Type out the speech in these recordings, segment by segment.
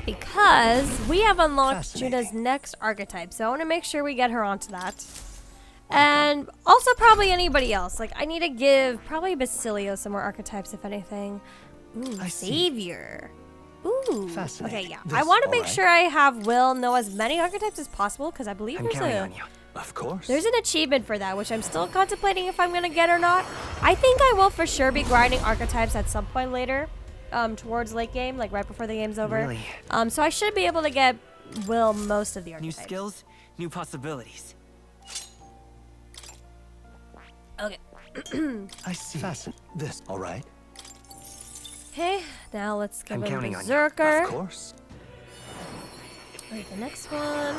because we have unlocked Juna's next archetype, so I want to make sure we get her onto that. And also probably anybody else. Like, I need to give probably Basilio some more archetypes, if anything. Ooh, Savior. Ooh. Okay, yeah. I want to make sure I have Will know as many archetypes as possible, because I believe there's an achievement for that, which I'm still contemplating if I'm going to get or not. I think I will for sure be grinding archetypes at some point later, towards late game, like right before the game's over. Really? So I should be able to get Will most of the archetypes. New skills, new possibilities. Okay. I see. Fasten this, all right? Okay, now let's give him counting on you. Berserker. Of course. Alright, the next one.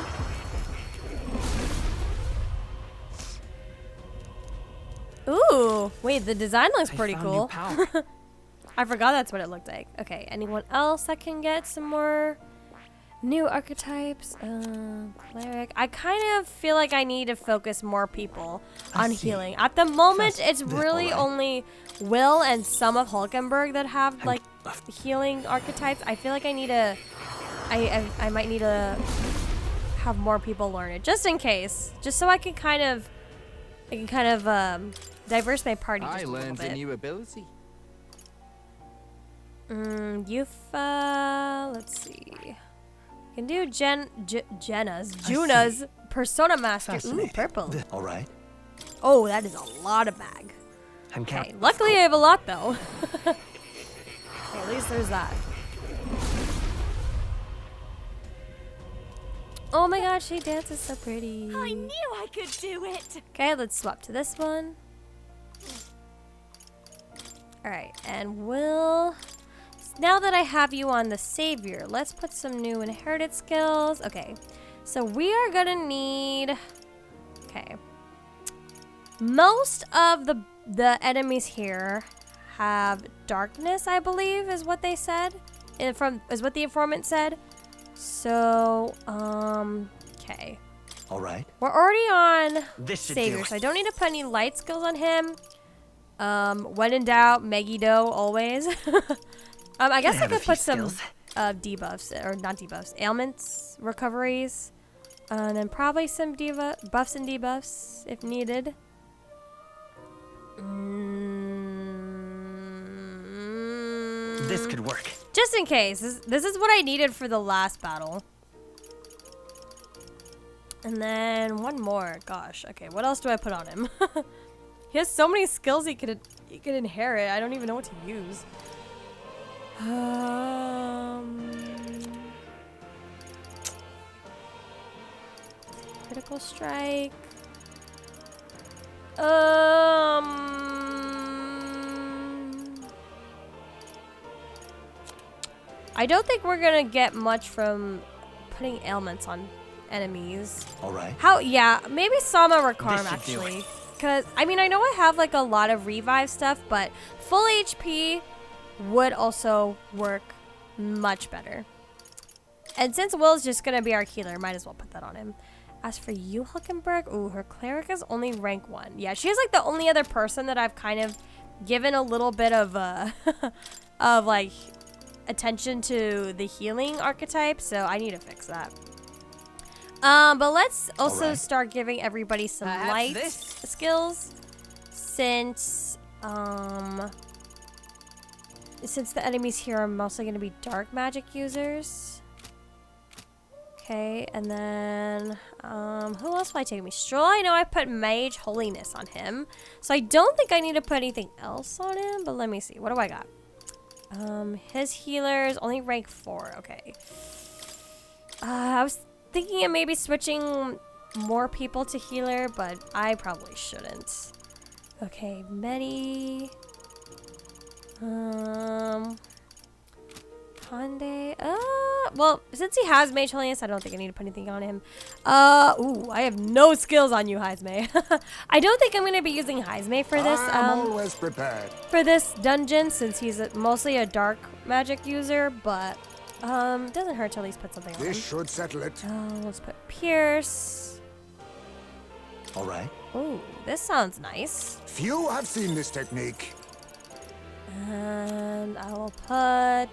Ooh, wait, the design looks pretty cool. I forgot that's what it looked like. Okay, anyone else that can get some more new archetypes? Cleric. I kind of feel like I need to focus more people on healing. At the moment, it's really only Will and some of Hulkenberg that have like healing archetypes. I feel like I need to, I might need to have more people learn it, just in case, just so I can kind of diverse my party just a little bit. A new ability. Yufa, let's see. Can do Juna's Persona Master. Ooh, purple. All right. Oh, that is a lot of mag. Okay, luckily I have a lot though. Okay, at least there's that. Oh my gosh, she dances so pretty. I knew I could do it. Okay, let's swap to this one. Alright, and now that I have you on the Savior, let's put some new inherited skills. Okay, so we are gonna need... Okay. Most of the enemies here have darkness, I believe, is what they said. Is what the informant said. So, okay. All right. We're already on This Savior, so I don't need to put any light skills on him. When in doubt, Megiddo always. I guess I could put some debuffs, or not debuffs, ailments, recoveries, and then probably some buffs and debuffs if needed. This could work. Just in case. This is what I needed for the last battle. And then one more. Gosh. Okay, what else do I put on him? He has so many skills he could inherit. I don't even know what to use. Critical strike. I don't think we're gonna get much from putting ailments on enemies. All right. Yeah, maybe Sama or Karm actually. Because, I mean, I know I have like a lot of revive stuff, but full HP would also work much better. And since Will's just gonna be our healer, might as well put that on him. As for you, Hulkenberg, ooh, her cleric is only rank 1. Yeah, she's like the only other person that I've kind of given a little bit of of like attention to the healing archetype, so I need to fix that. But let's also start giving everybody some light skills, since the enemies here are mostly going to be dark magic users. Okay, and then who else will I take? Me Stroll. I know I put Mage Holiness on him, so I don't think I need to put anything else on him. But let me see. What do I got? His healer is only rank 4. Okay. I was thinking of maybe switching more people to healer, but I probably shouldn't. Okay, Medi. Hyde. Well, since he has Mage Holiness, I don't think I need to put anything on him. Ooh, I have no skills on you, Hyzme. I don't think I'm going to be using Hyzme for this. I'm always prepared. For this dungeon, since he's mostly a dark magic user, but doesn't hurt to at least put something on. This should settle it. Let's put Pierce. All right. Ooh, this sounds nice. Few have seen this technique. And I will put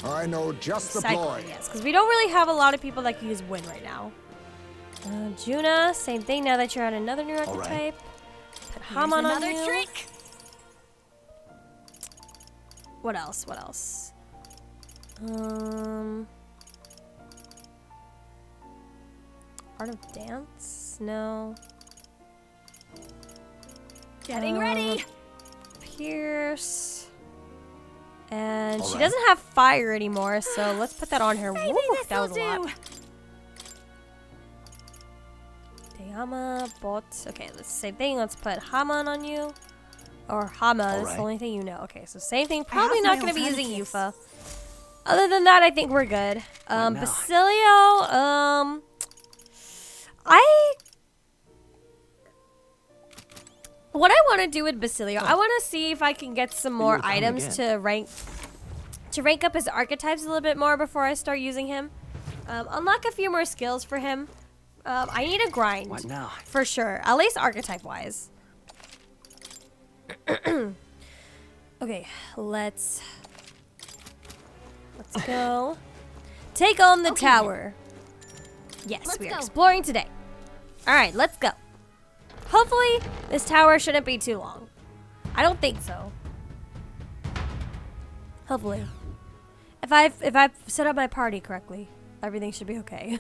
I know just the Cycling, ploy. yes, because we don't really have a lot of people that can use Wind right now. Juna, same thing. Now that you're on another new All right. archetype, put Here's Haman on another you. trick. What else? What else? Art of Dance? No. Getting ready. Pierce. And All she right. doesn't have fire anymore, so let's put that on her. Maybe Woo, that this'll was a lot. do. Dayama, bot. Okay, let's same thing. Let's put Haman on you. Or Hama, that's the right. only thing you know. Okay, so same thing. Probably have not my going to be using alternatives. Yufa. Other than that, I think we're good. now? Basilio, what I want to do with Basilio, I want to see if I can get some more will come items again. to rank up his archetypes a little bit more before I start using him. Unlock a few more skills for him. I need a grind. What now? For sure. At least archetype-wise. Okay, let's go. Take on the tower. Yes, Let's we are go. exploring today. All right, let's go. Hopefully, this tower shouldn't be too long. I don't think so. Hopefully. If I've set up my party correctly, everything should be okay.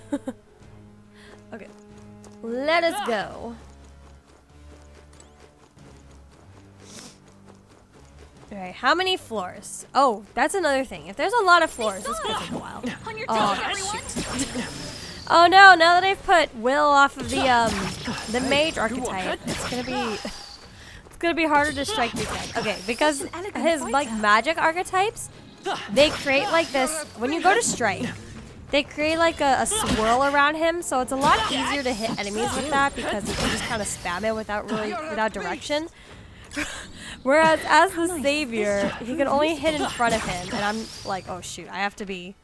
Okay. Let us go. Alright, how many floors? Oh, that's another thing. If there's a lot of floors, this could take a while. On your Oh, toes, everyone. Oh no, now that I've put Will off of the mage archetype, it's gonna be harder to strike these guys. Okay, because an elegant his fight like now. magic archetypes, they create like this when you go to strike, they create like a swirl around him, so it's a lot easier to hit enemies with that because you can just kind of spam it without direction. Whereas as the savior, he can only hit in front of him, and I'm like, oh shoot, I have to be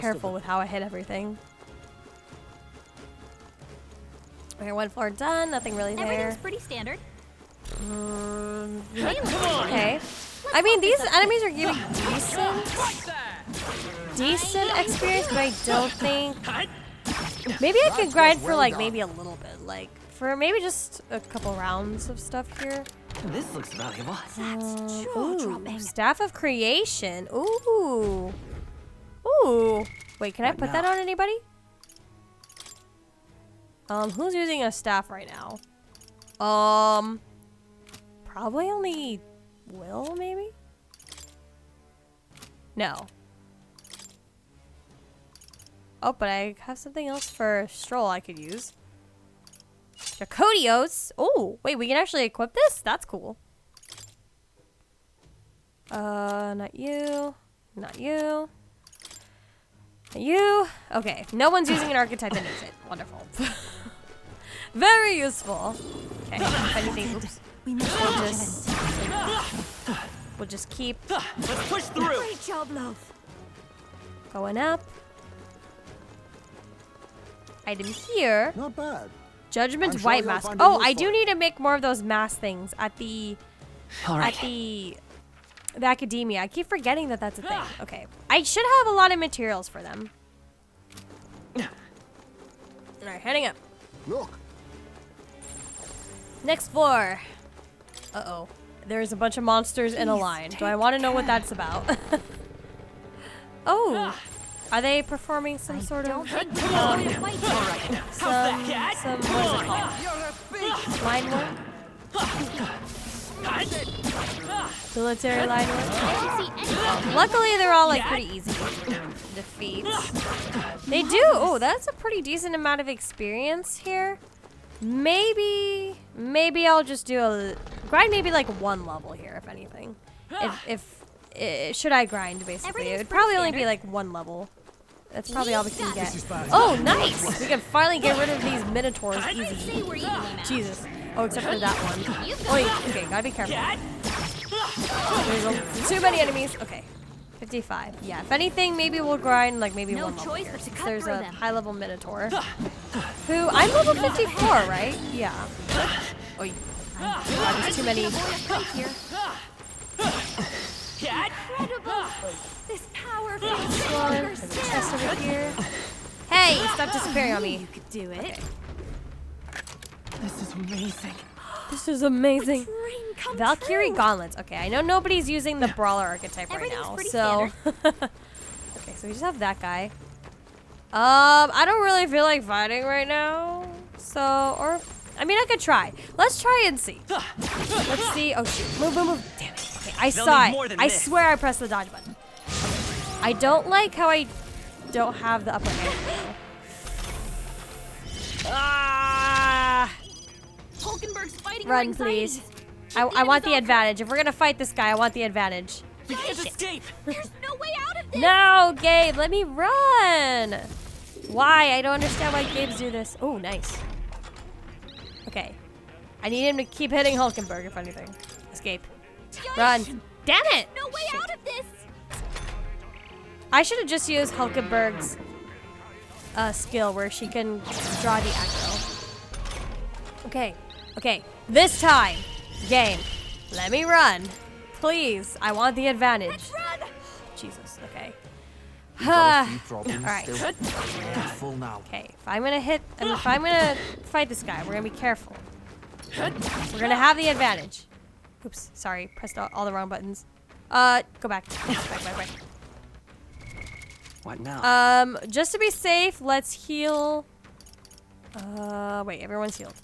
careful with how I hit everything. Okay, one floor done. Nothing really there. Everything's pretty standard. Okay. I mean, these enemies are giving decent experience, but I don't think. Maybe I could grind for like maybe a little bit, like for maybe just a couple rounds of stuff here. This looks valuable. Ooh, Staff of Creation. Ooh. Ooh. Wait, can I put that on anybody? Who's using a staff right now? Probably only Will, maybe? No. Oh, but I have something else for Stroll I could use. Jacodios. Oh, wait, we can actually equip this? That's cool. Not you. Not you. Not you. Okay, no one's using an archetype that needs it. Wonderful. Very useful. Okay, if anything, oops. We'll just keep Let's push through. Great job, love. going up. Item here. Not bad. Judgment I'm sure white you'll mask. find a Oh, use I for do it. need to make more of those mask things at the All right. the academia. I keep forgetting that that's a thing. Okay, I should have a lot of materials for them. All right, heading up. Look, Next floor. Uh-oh. There's a bunch of monsters in a line. Do I want to know what that's about? Oh. Are they performing some sort of Don't think we're going to fight here. some what is it called? Line work? Military line work? I didn't see anything. Luckily, they're all like pretty easy defeats. They do. Oh, that's a pretty decent amount of experience here. Maybe I'll just do a grind. Maybe like one level here, if anything. If should I grind basically? It Everything's would probably pretty only be standard. like one level. That's probably all we can get. this is bad. Oh, nice! We can finally get rid of these minotaurs Say easy. we're evenly matched. Jesus. Oh, except for that one. You've got Wait, okay, gotta be careful. There's too many enemies. Okay. 55. Yeah, if anything, maybe we'll grind like maybe No one level choice here, but to since cut there's through a them. high-level minotaur. Who, I'm level 54, right? Yeah. Oh, there's too many. Avoid a fight here. Incredible. This power feels One. There's a chest over here. Hey, stop disappearing on me. You could do it. Okay. This is amazing. This is amazing. Dream come Valkyrie true. gauntlets. Okay, I know nobody's using the brawler archetype right Everything's now, pretty so. Okay, so we just have that guy. I don't really feel like fighting right now, so I mean I could try. Let's try and see. Let's see. Oh shoot! Move, move, move! Damn it! Okay, I They'll saw need more it. than I this. swear I pressed the dodge button. I don't like how I don't have the upper hand. Ah! Hulkenberg's fighting her Run, anxiety. please. I want the advantage. If we're gonna fight this guy, I want the advantage. We can't escape. There's no way out of this. No, Gabe, let me run. Why? I don't understand why Gabe's do this. Oh, nice. Okay. I need him to keep hitting Hulkenberg, if anything. Escape. Run. Damn it! No way out of this. I should have just used Hulkenberg's skill where she can draw the aggro. Okay. Okay. This time, game. Let me run. Please. I want the advantage. Run. Jesus. Okay. We've got a few problems All right. still. Careful now. Okay, if I'm gonna fight this guy, we're gonna be careful. We're gonna have the advantage. Oops, sorry, pressed all the wrong buttons. Go back. Back. What now? Just to be safe, let's heal. Wait, everyone's healed.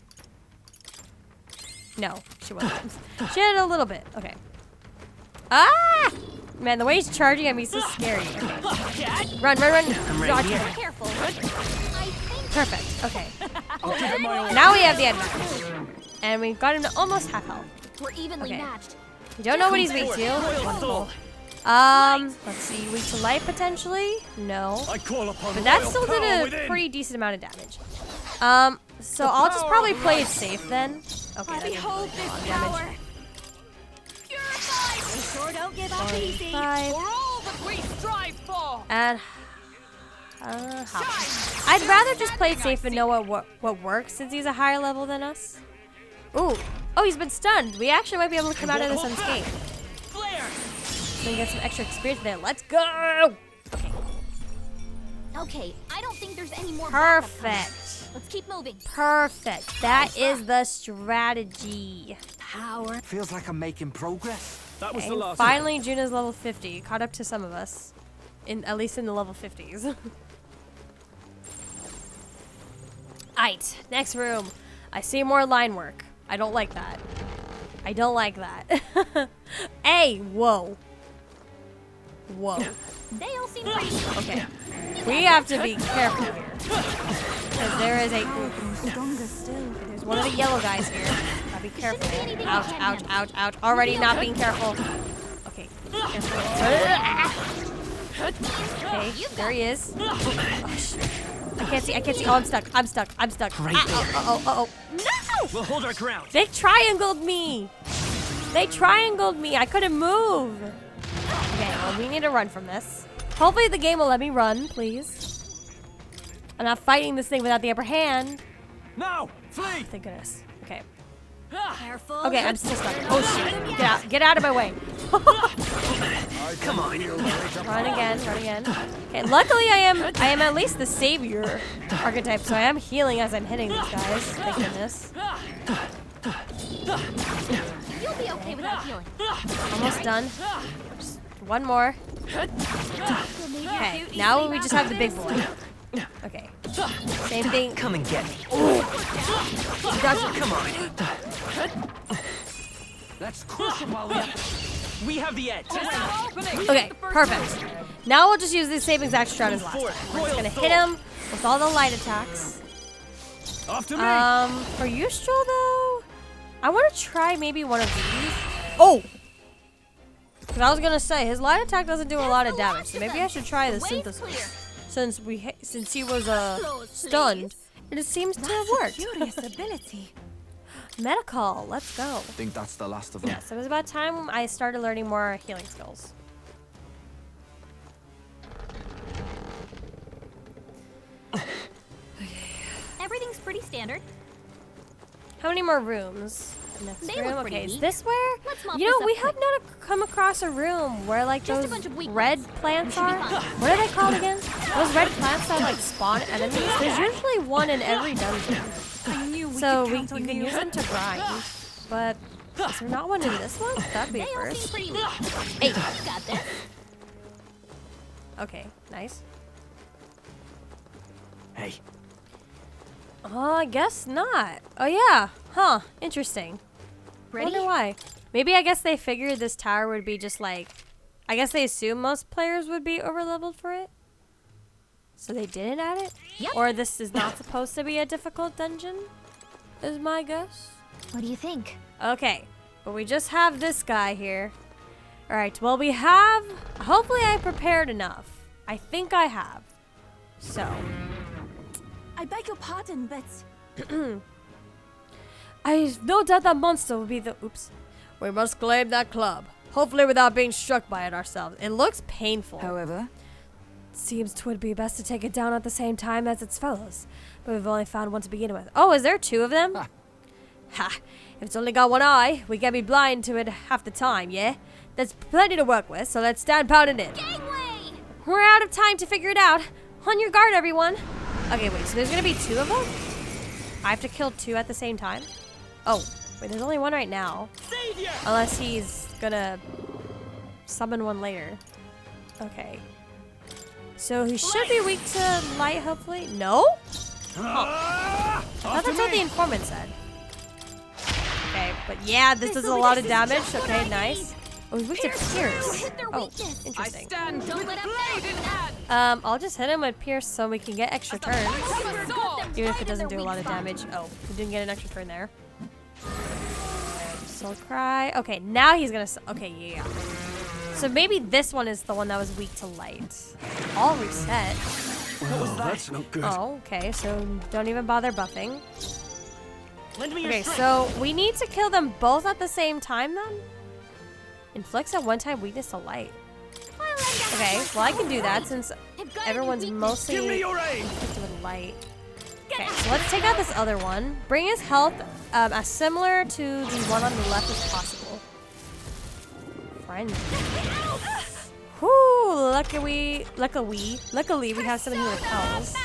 No, she wasn't. She had a little bit. Okay. Ah! Man, the way he's charging at me is so scary. Okay. Run. Dodge here. her. Careful. I think Perfect. Okay. I'll give it my all. Now we have the advantage. And we've got him to almost half health. we're evenly Okay. matched. We don't know what he's weak to. Royal soul. Let's see. Weak to light potentially? No. I call upon But that royal still power did a within. pretty decent amount of damage. So I'll just probably play it safe then. Okay, that did Behold a this lot of power. damage. Purified. We sure don't give up easy. 5. all that we strive for. And hop. I'd rather just play it safe and know what works since he's a higher level than us. Ooh. Oh, he's been stunned. We actually might be able to come out of this unscathed. Flare. So we get some extra experience there. Let's go! Okay. Okay, I don't think there's any more backup coming. Perfect. Let's keep moving. Perfect. That is the strategy. Power. Feels like I'm making progress. That was Okay, the last. finally, Juna's level 50. Caught up to some of us. At least in the level 50s. Aight, next room. I see more line work. I don't like that. I don't like that. Hey, whoa. Whoa. They all seem pretty. Okay. We have to be careful here. Because there is a... There's one of the yellow guys here. Gotta be careful. anything Ouch, we can ouch, ouch, ouch. Already not being careful. Okay. Careful. Okay, there he is. Oh, shit. I can't see. Oh, I'm stuck. Right Uh-oh. No! We'll hold our ground. They triangled me. I couldn't move. Okay, well, we need to run from this. Hopefully the game will let me run, please. I'm not fighting this thing without the upper hand. Now, flee. Thank goodness. Okay. Careful. Okay, I'm still stuck. Oh, shit. Get out of my way. Come on. Run again. Okay, luckily I am at least the savior archetype, so I am healing as I'm hitting these guys. Thank goodness. You'll be okay without healing. Almost done. Just one more. Okay, now we just have the big boy. Okay. Same thing. Come and get me. Gotcha. Come on. Let's crush him while we have the edge. Okay, perfect. Now we'll just use the same exact strat as last time. We're just gonna hit him with all the light attacks. After me. For Yustral though, I want to try maybe one of these. Oh! Because I was gonna say his light attack doesn't do a lot of damage, so maybe I should try the synthesis. Since he was stunned, and it seems to work. Curious ability. Medical, let's go. I think that's the last of them. So it was about time I started learning more healing skills. Everything's pretty standard. How many more rooms? Next They room. look pretty Okay, is weak. this where? Let's mop You this know, up we have quick. not come across a room where like Just a those bunch of weak red ones. plants We should be are. fine. What are they called again? Those red plants that like spawn enemies. There's usually one in every dungeon. I knew we So could you count on can you. use them to grind. But is there not one in this one? That'd be They a all seem first. pretty weak. Hey. Got this. Okay, nice. Hey, I guess not. Oh yeah. Huh. Interesting. I Ready? wonder why. Maybe I guess they figured this tower would be just like, I guess they assume most players would be overleveled for it. So they didn't add it? Yep. Or this is not supposed to be a difficult dungeon? Is my guess. What do you think? Okay. But we just have this guy here. Alright, well we have, hopefully I prepared enough. I think I have. So. I beg your pardon, but I have no doubt that monster will be the, oops. We must claim that club. Hopefully without being struck by it ourselves. It looks painful. however, Seems 'twould be best to take it down at the same time as its fellows. But we've only found one to begin with. Oh, is there two of them? Ha! If it's only got one eye, we can be blind to it half the time, yeah? There's plenty to work with, so let's stand pounding in. Gangway! We're out of time to figure it out. On your guard, everyone. Okay, wait, so there's gonna be two of them? I have to kill two at the same time? Oh, wait, there's only one right now. savior! Unless he's gonna summon one later. Okay. So he should be weak to light, hopefully. No? I thought that's what the informant said. Okay, but yeah, this does a lot of damage. Okay, nice. Oh, he's weak to Pierce. Hit their Oh, weakness. I interesting. stand Don't with let him blade in hand. I'll just hit him with Pierce so we can get extra turns. Even if it doesn't do a lot of damage. Oh, we didn't get an extra turn there. Soul Cry. Okay, now he's gonna. Okay, yeah. So maybe this one is the one that was weak to light. I'll reset. That's not good. Oh, okay. So don't even bother buffing. Lend me your Okay, strength. so we need to kill them both at the same time then? Inflicts at one time weakness to light. Okay, well I can do that since everyone's mostly Give me your aid. inflicted with light. Okay, so let's take out this other one. Bring his health as similar to the one on the left as possible. Friend. Whoo! Luckily we have something who repels.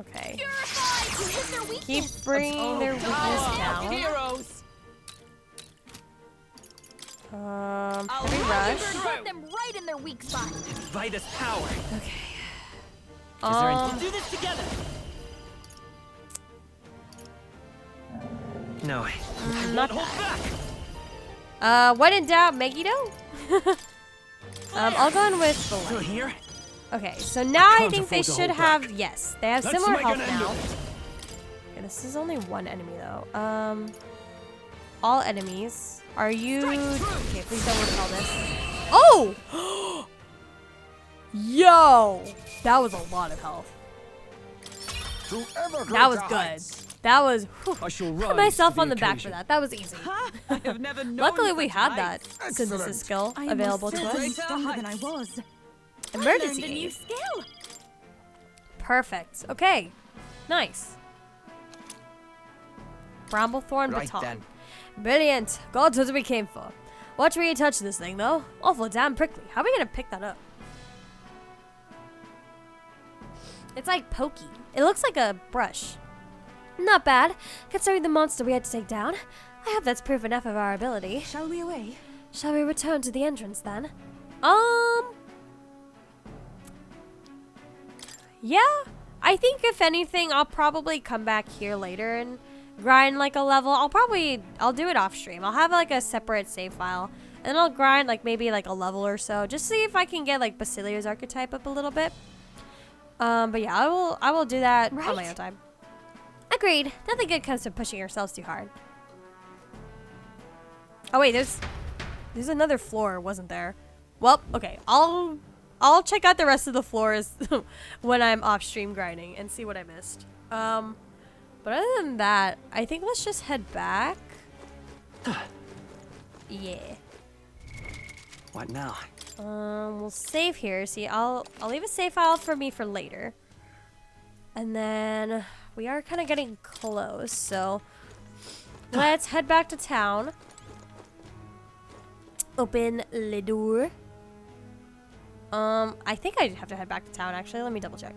Okay. You hit their weakness. Keep bringing their weakness down. Heroes. Heavy rush. Put them right in their weak spot. Invite us power. Okay. We'll do this together. No, Not hold back. when in doubt, Megiddo? I'll go in with the Still light. here? Okay, so now I Can't think they afford to should hold have, back. yes, they have Let's similar make health an end now. of it. Okay, this is only one enemy though. All enemies. Are you, okay, please don't repel this. Oh! Yo! That was a lot of health. To ever That was greater good. heights. That was, whew, I shall pat rise myself to on the back for occasion. that. That was easy. I have never known Luckily we such had heights. that synthesis Excellent. skill I am available to certainly us. stronger than I was. Emergency I learned a new aid. skill. Perfect. Okay. Nice. Bramblethorn Right baton. then. Brilliant. God's what we came for. Watch where you touch this thing, though. Awful damn prickly. How are we gonna pick that up? It's like pokey. It looks like a brush. Not bad, considering the monster we had to take down. I hope that's proof enough of our ability. Shall we away? Shall we return to the entrance then? Yeah. I think if anything, I'll probably come back here later and grind like a level. I'll do it off stream. I'll have like a separate save file. And I'll grind like maybe like a level or so. Just see if I can get like Basilio's archetype up a little bit. But yeah, I will do that on my Right. own time. Agreed. Nothing good comes from pushing ourselves too hard. Oh wait, there's another floor, wasn't there? Well, okay. I'll check out the rest of the floors when I'm off stream grinding and see what I missed. But other than that, I think let's just head back. Yeah. What now? We'll save here. See, I'll leave a save file for me for later. And then we are kind of getting close, so Let's head back to town. Open le door. I think I have to head back to town, actually. Let me double check.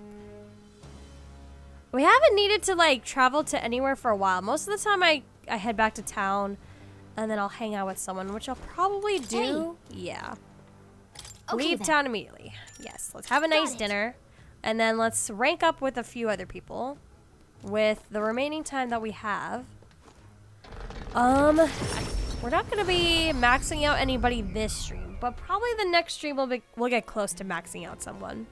We haven't needed to, like, travel to anywhere for a while. Most of the time I head back to town, and then I'll hang out with someone, which I'll probably do. Hey. Yeah. Okay, Leave then. town immediately. Yes, let's have a nice dinner. And then let's rank up with a few other people with the remaining time that we have. We're not going to be maxing out anybody this stream, but probably the next stream we'll get close to maxing out someone.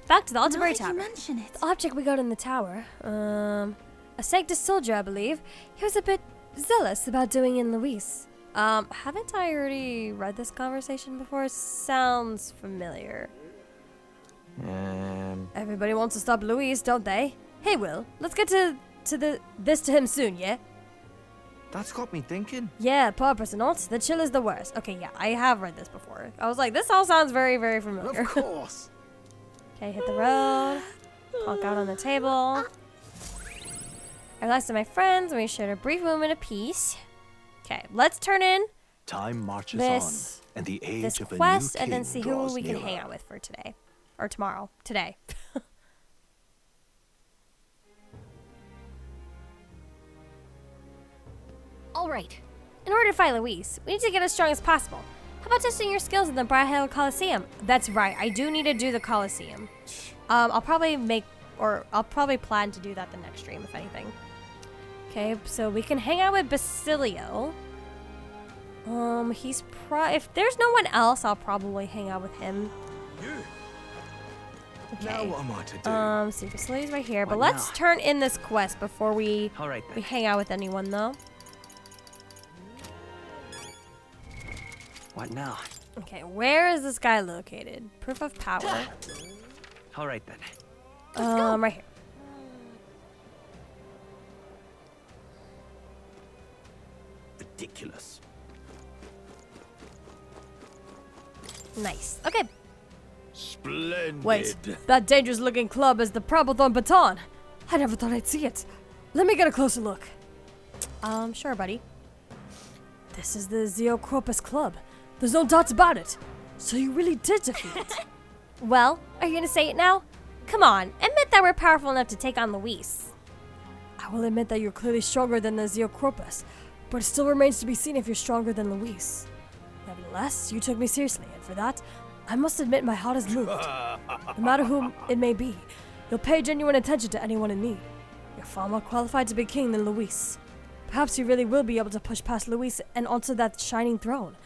Back to the Alderbury Tower. mention it. The object we got in the tower. A Sanctus soldier, I believe. He was a bit zealous about doing in Luis. Haven't I already read this conversation before? Sounds familiar. Everybody wants to stop Luis, don't they? Hey, Will, let's get this to him soon, yeah? That's got me thinking. Yeah, poor person, not. The chill is the worst. Okay, yeah, I have read this before. I was like, this all sounds very, very familiar. Of course. Okay, hit the road. Honk out on the table. I relaxed to my friends and we shared a brief moment of peace. Okay, let's turn in Time marches this on, and the age this of a quest new and then king see who draws we can nearer. hang out with for today. Or tomorrow. Today. All right. In order to fight Luis, we need to get as strong as possible. How about testing your skills in the Briarhill Coliseum? That's right, I do need to do the Coliseum. I'll probably plan to do that the next stream, if anything. Okay, so we can hang out with Basilio. If there's no one else, I'll probably hang out with him. Now Okay. what am I to do? See, Basilio's right here, but What let's now? turn in this quest before we All right, then. hang out with anyone, though. What now? Okay, where is this guy located? Proof of power. All right, then. Right here. Ridiculous. Nice. Okay. Splendid. Wait, that dangerous looking club is the Prabothorn baton. I never thought I'd see it. Let me get a closer look. Sure, buddy. This is the Zeocropus Club. There's no doubts about it. So you really did defeat it. Well, are you gonna say it now? Come on, admit that we're powerful enough to take on Luis. I will admit that you're clearly stronger than the Zeocropus, but it still remains to be seen if you're stronger than Luis. Nevertheless, you took me seriously, and for that, I must admit my heart is moved. No matter whom it may be, you'll pay genuine attention to anyone in need. You're far more qualified to be king than Luis. Perhaps you really will be able to push past Luis and onto that shining throne.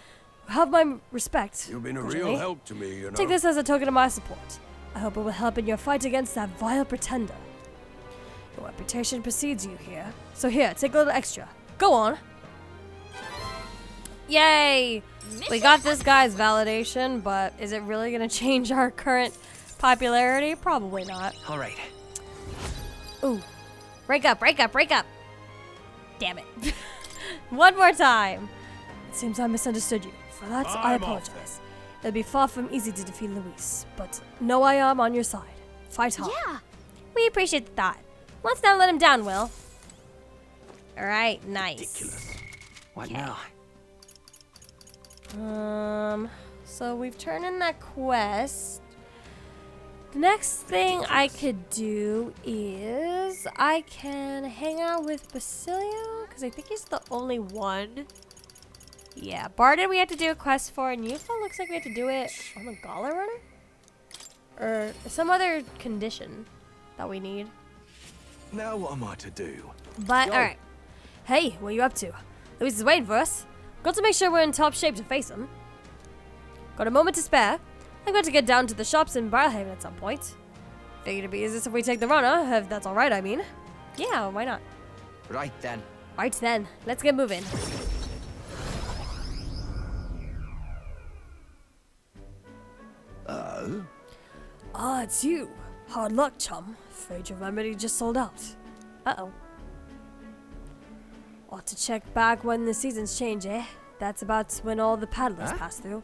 Have my respect. You've been a Brittany. real help to me, you know. Take this as a token of my support. I hope it will help in your fight against that vile pretender. Your reputation precedes you here. So here, take a little extra. Go on. Yay! We got this guy's validation, but is it really going to change our current popularity? Probably not. All right. Ooh. Break up, break up, break up. Damn it. One more time. It seems I misunderstood you. For that, I I'm off apologize. It'll be far from easy to defeat Luis, but know I am on your side. Fight hard. Yeah. We appreciate the thought. Let's not let him down, Will. Alright, nice. Ridiculous. What Okay. now? So we've turned in that quest. The next thing I could do is I can hang out with Basilio, because I think he's the only one. Yeah, Barden we have to do a quest for, and Yufa looks like we have to do it on the Gala Runner? Or some other condition that we need. Now what am I to do? But, Yo. alright. Hey, what are you up to? Luis is waiting for us. Got to make sure we're in top shape to face him. Got a moment to spare. I'm going to get down to the shops in Briarhaven at some point. Figured it'd be easiest if we take the runner, if that's alright, I mean. Yeah, why not? Right then. Right then, let's get moving. Oh? Ah, it's you. Hard luck, chum. Afraid your remedy just sold out. Uh-oh. Ought to check back when the seasons change, eh? That's about when all the paddlers pass through.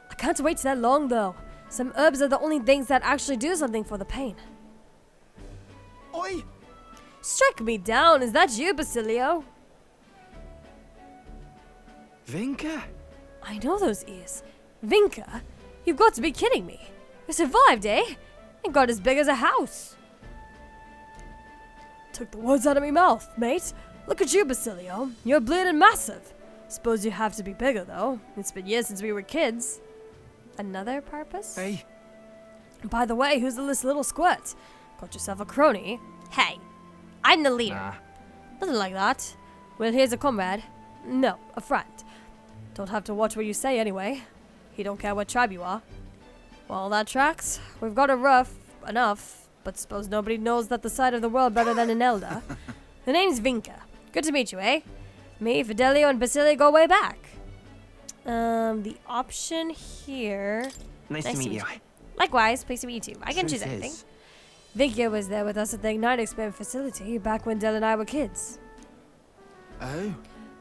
I can't wait that long, though. Some herbs are the only things that actually do something for the pain. Strike me down. Is that you, Basilio? Vinka? I know those ears. Vinka? You've got to be kidding me. You survived, eh? And got as big as a house. Took the words out of my mouth, mate. Look at you, Basilio. You're bleeding massive. Suppose you have to be bigger, though. It's been years since we were kids. Another purpose? Hey, By the way, who's this little squirt? Got yourself a crony? Hey, I'm the leader. nah. Nothing like that. Well, here's a comrade. No, a friend. Don't have to watch what you say anyway. He don't care what tribe you are. Well, that tracks. We've got it rough enough, but suppose nobody knows that the side of the world better than an elder. The name's Vinka. Good to meet you, eh? Me, Fidelio, and Basilio go way back. The option here... Nice to meet you. Likewise, pleased to meet you too. I can choose Truth anything. is, Vinka was there with us at the Ignite Experiment facility back when Del and I were kids. Oh,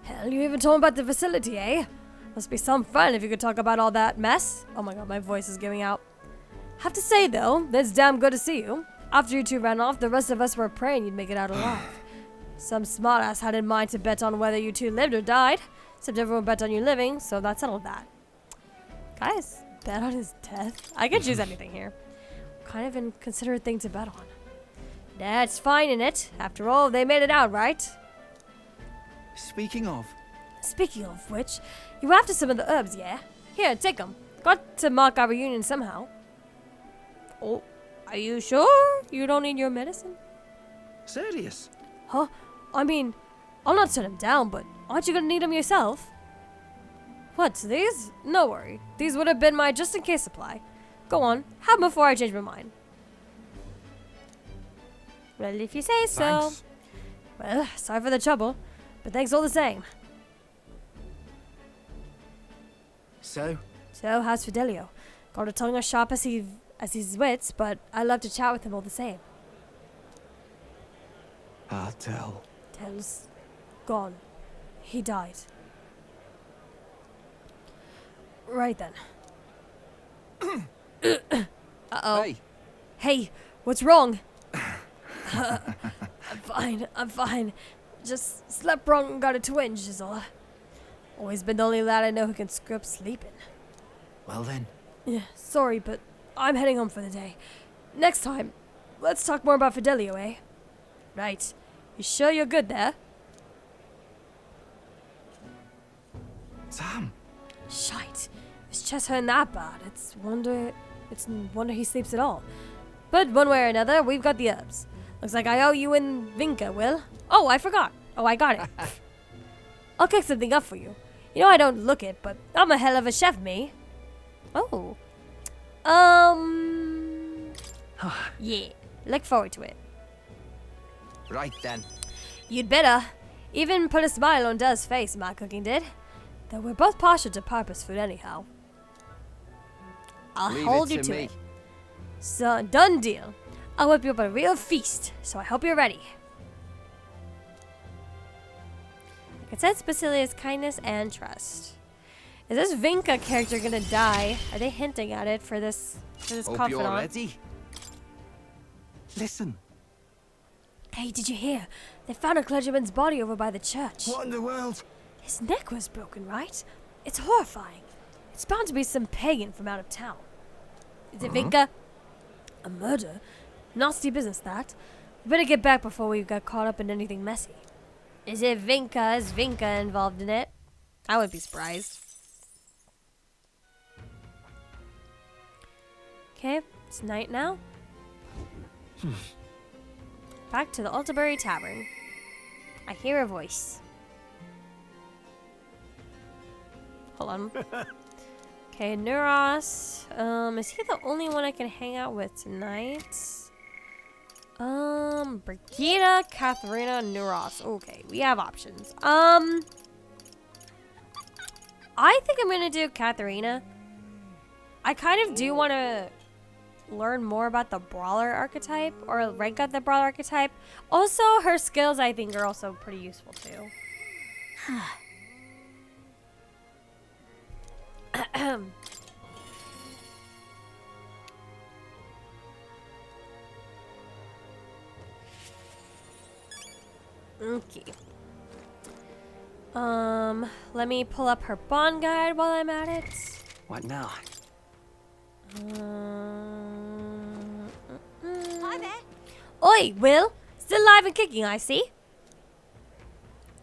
Hell, you even told him about the facility, eh? Must be some fun if you could talk about all that mess. Oh my god, my voice is giving out. Have to say though, it's damn good to see you. After you two ran off, the rest of us were praying you'd make it out alive. Some smartass had in mind to bet on whether you two lived or died. Except everyone bet on you living, so that settled that. Guys, bet on his death? I could choose anything here. Kind of inconsiderate thing to bet on. That's fine in it. After all, they made it out, right? speaking of, Speaking of which, you were after some of the herbs, yeah? Here, take them. Got to mark our reunion somehow. Oh, are you sure you don't need your medicine? serious? Huh? I mean, I'll not turn them down, but aren't you gonna need them yourself? What, these? No worry. These would have been my just-in-case supply. Go on, have them before I change my mind. Well, if you say so. Thanks. Well, sorry for the trouble, but thanks all the same. So, So, how's Fidelio? Got a tongue as sharp as his wits, but I love to chat with him all the same. I'll tell. Tells gone. He died. Right then. Uh-oh. Hey, Hey, what's wrong? I'm fine. Just slept wrong and got a twinge is all. Always been the only lad I know who can screw up sleeping. well then. Yeah, sorry, but I'm heading home for the day. Next time, let's talk more about Fidelio, eh? Right. You sure you're good there? Sam, Shite. His chest hurting that bad. It's wonder he sleeps at all. But one way or another, we've got the herbs. Looks like I owe you and Vinka, Will. Oh, I forgot. Oh, I got it. I'll cook something up for you. You know I don't look it, but I'm a hell of a chef, me. Oh. Yeah. Look forward to it. right then. You'd better. Even put a smile on Dell's face, my cooking did. Though we're both partial to purpose food anyhow. I'll Leave hold it you to to me. it. So, done deal. I'll whip you up a real feast, so I hope you're ready. I can sense Basilia's kindness and trust. Is this Vinka character gonna die? Are they hinting at it for this Hope confidant? you're ready. Listen. Hey, did you hear? They found a clergyman's body over by the church. What in the world? His neck was broken, right? It's horrifying. It's bound to be some pagan from out of town. Is it Vinka? A murder? Nasty business, that. We better get back before we get caught up in anything messy. Is it Vinka? Is Vinka involved in it? I wouldn't be surprised. Okay, it's night now. Back to the Altabury Tavern. I hear a voice. Hold on. Okay, Neuros. Is he the only one I can hang out with tonight? Brigitte, Katharina, Neuros. Okay, we have options. I think I'm gonna do Katharina. I kind of do want to learn more about the brawler archetype, or rank up the brawler archetype. Also, her skills I think are also pretty useful too. Okay. Let me pull up her bond guide while I'm at it. What now? Hi there. Oi, Will! Still alive and kicking, I see.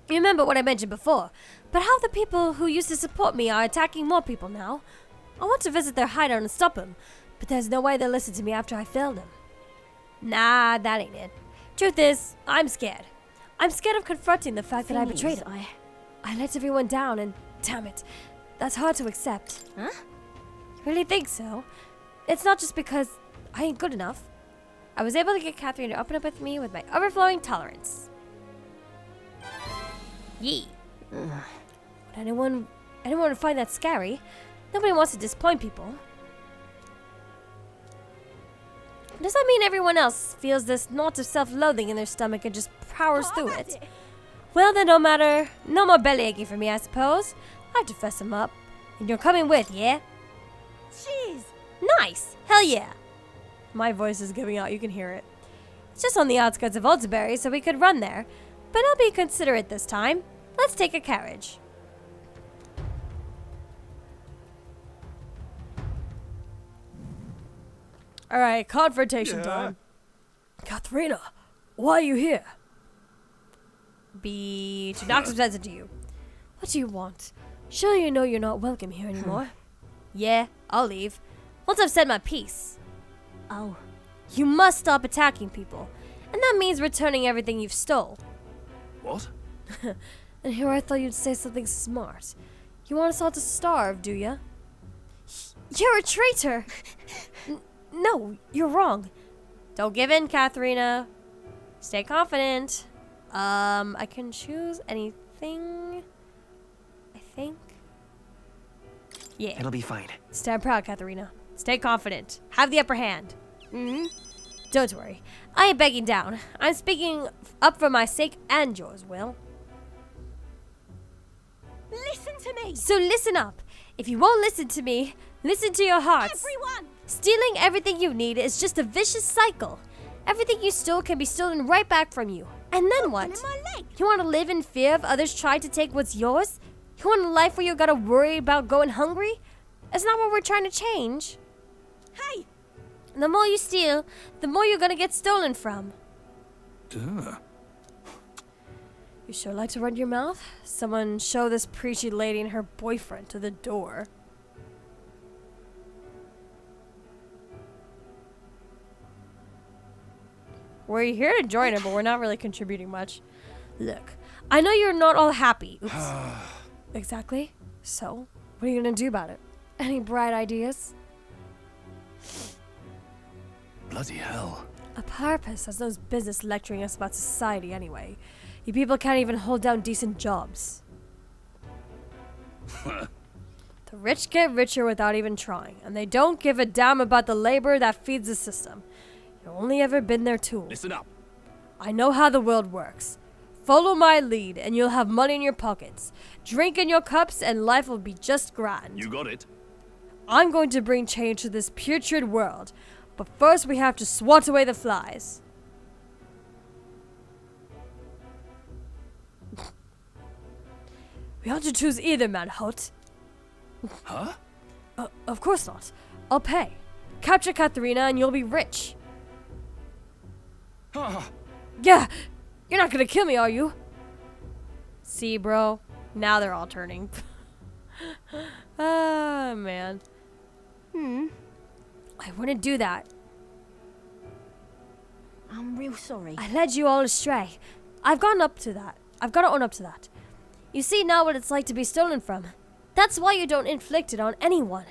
You remember what I mentioned before, but how the people who used to support me are attacking more people now. I want to visit their hideout and stop them, but there's no way they'll listen to me after I failed them. Nah, that ain't it. Truth is, I'm scared. I'm scared of confronting the fact that I betrayed them. I let everyone down and, damn it, that's hard to accept. Huh? You really think so? It's not just because I ain't good enough. I was able to get Catherine to open up with me with my overflowing tolerance. Yee. Would anyone find that scary? Nobody wants to disappoint people. Does that mean everyone else feels this knot of self-loathing in their stomach and just powers through it? Well then, no more belly aching for me, I suppose. I have to fess him up. And you're coming with, yeah? Jeez. Nice! Hell yeah! My voice is giving out, you can hear it. It's just on the outskirts of Alderbury, so we could run there. But I'll be considerate this time. Let's take a carriage. Alright, confrontation time. Katharina, why are you here? To knock some sense into you. What do you want? Surely you know you're not welcome here anymore. Yeah, I'll leave. Once I've said my piece. Oh. You must stop attacking people. And that means returning everything you've stole. What? And here I thought you'd say something smart. You want us all to starve, do ya? You're a traitor! No, you're wrong. Don't give in, Katharina. Stay confident. I can choose anything. I think. Yeah. It'll be fine. Stand proud, Katharina. Stay confident. Have the upper hand. Mm-hmm. Don't worry. I ain't begging down. I'm speaking up for my sake and yours, Will. Listen to me. So listen up. If you won't listen to me, listen to your hearts. Everyone. Stealing everything you need is just a vicious cycle. Everything you stole can be stolen right back from you. And then what? In my leg. You want to live in fear of others trying to take what's yours? You want a life where you gotta worry about going hungry? That's not what we're trying to change. Hey. The more you steal, the more you're gonna get stolen from. Duh. You sure like to run your mouth? Someone show this preachy lady and her boyfriend to the door. We're here to join it, but we're not really contributing much. Look, I know you're not all happy. Oops. Exactly. So, what are you gonna do about it? Any bright ideas? Bloody hell. A purpose has no business lecturing us about society anyway. You people can't even hold down decent jobs. The rich get richer without even trying, and they don't give a damn about the labor that feeds the system. You've only ever been their tool. Listen up. I know how the world works. Follow my lead, and you'll have money in your pockets. Drink in your cups, and life will be just grand. You got it. I'm going to bring change to this putrid world, but first we have to swat away the flies. We aren't to choose either, Manhunt. Huh? Of course not. I'll pay. Capture Katharina and you'll be rich. Yeah, you're not gonna kill me, are you? See, bro? Now they're all turning. Ah, man. I wouldn't do that. I'm real sorry. I led you all astray. I've gotten up to that. I've got to own up to that. You see now what it's like to be stolen from. That's why you don't inflict it on anyone.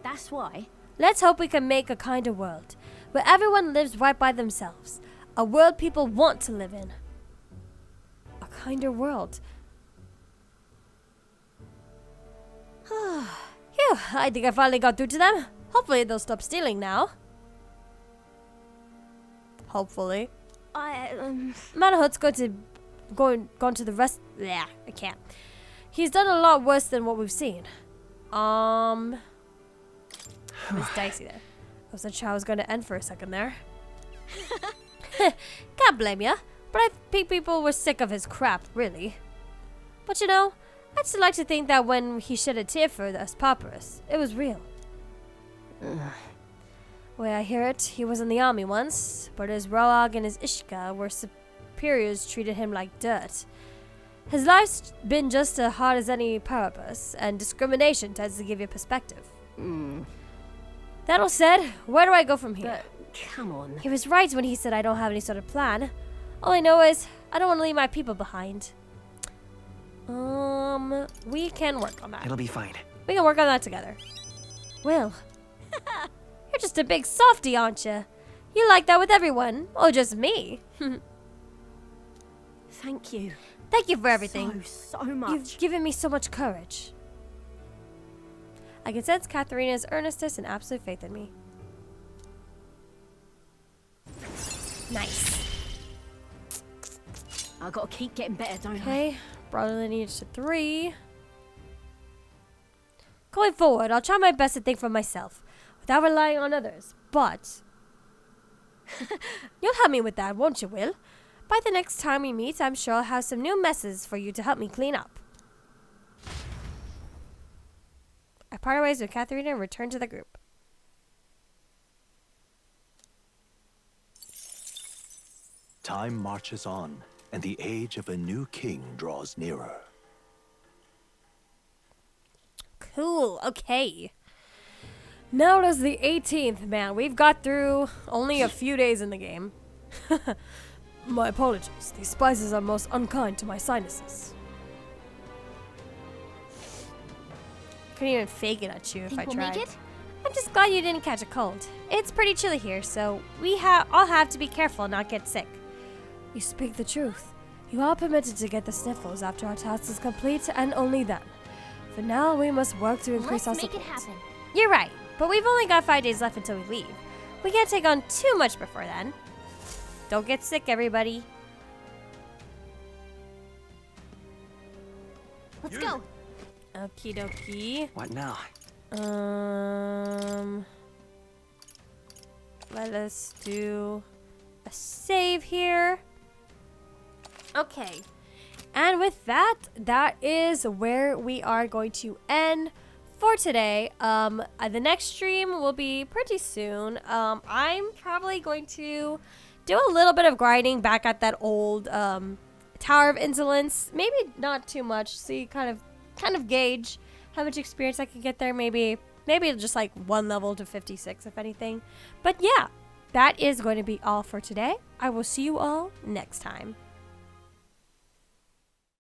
That's why. Let's hope we can make a kinder world, where everyone lives right by themselves. A world people want to live in. A kinder world. Phew, I think I finally got through to them. Hopefully they'll stop stealing now. Hopefully. Manahut's gone to the rest. Yeah, I can't. He's done a lot worse than what we've seen. It was dicey there. I wasn't sure I was going to end for a second there. Can't blame ya. but I think people were sick of his crap, really. But you know, I'd still like to think that when he shed a tear for us paupers, it was real. Way I hear it, he was in the army once, but his Roag and his Ishka were superiors treated him like dirt. His life's been just as hard as any paupers, and discrimination tends to give you perspective. That all said, where do I go from here? Come on. He was right when he said I don't have any sort of plan. All I know is I don't want to leave my people behind. We can work on that. It'll be fine. We can work on that together. Will. You're just a big softy, aren't you? You like that with everyone, or just me? Thank you. Thank you for everything. So much. You've given me so much courage. I can sense Katharina's earnestness and absolute faith in me. Nice. I gotta keep getting better, don't I? Okay, brought the lineage to 3. Going forward, I'll try my best to think for myself, without relying on others, but... You'll help me with that, won't you, Will? By the next time we meet, I'm sure I'll have some new messes for you to help me clean up. I parted ways with Katharina and returned to the group. Time marches on, and the age of a new king draws nearer. Cool, okay. Now it is the 18th, man. We've got through only a few days in the game. My apologies. These spices are most unkind to my sinuses. Couldn't even fake it at you if Think I we'll tried. make it? I'm just glad you didn't catch a cold. It's pretty chilly here, so all have to be careful and not get sick. You speak the truth. You are permitted to get the sniffles after our task is complete, and only then. For now, we must work to increase Let's our make support. it happen. You're right, but we've only got 5 days left until we leave. We can't take on too much before then. Don't get sick, everybody. Let's go. Okie dokie. What now? Let us do a save here. Okay. And with that, that is where we are going to end for today. The next stream will be pretty soon. I'm probably going to do a little bit of grinding back at that old Tower of Insolence. Maybe not too much. See, kind of gauge how much experience I can get there. Maybe just like 1 level to 56, if anything. But yeah, that is going to be all for today. I will see you all next time.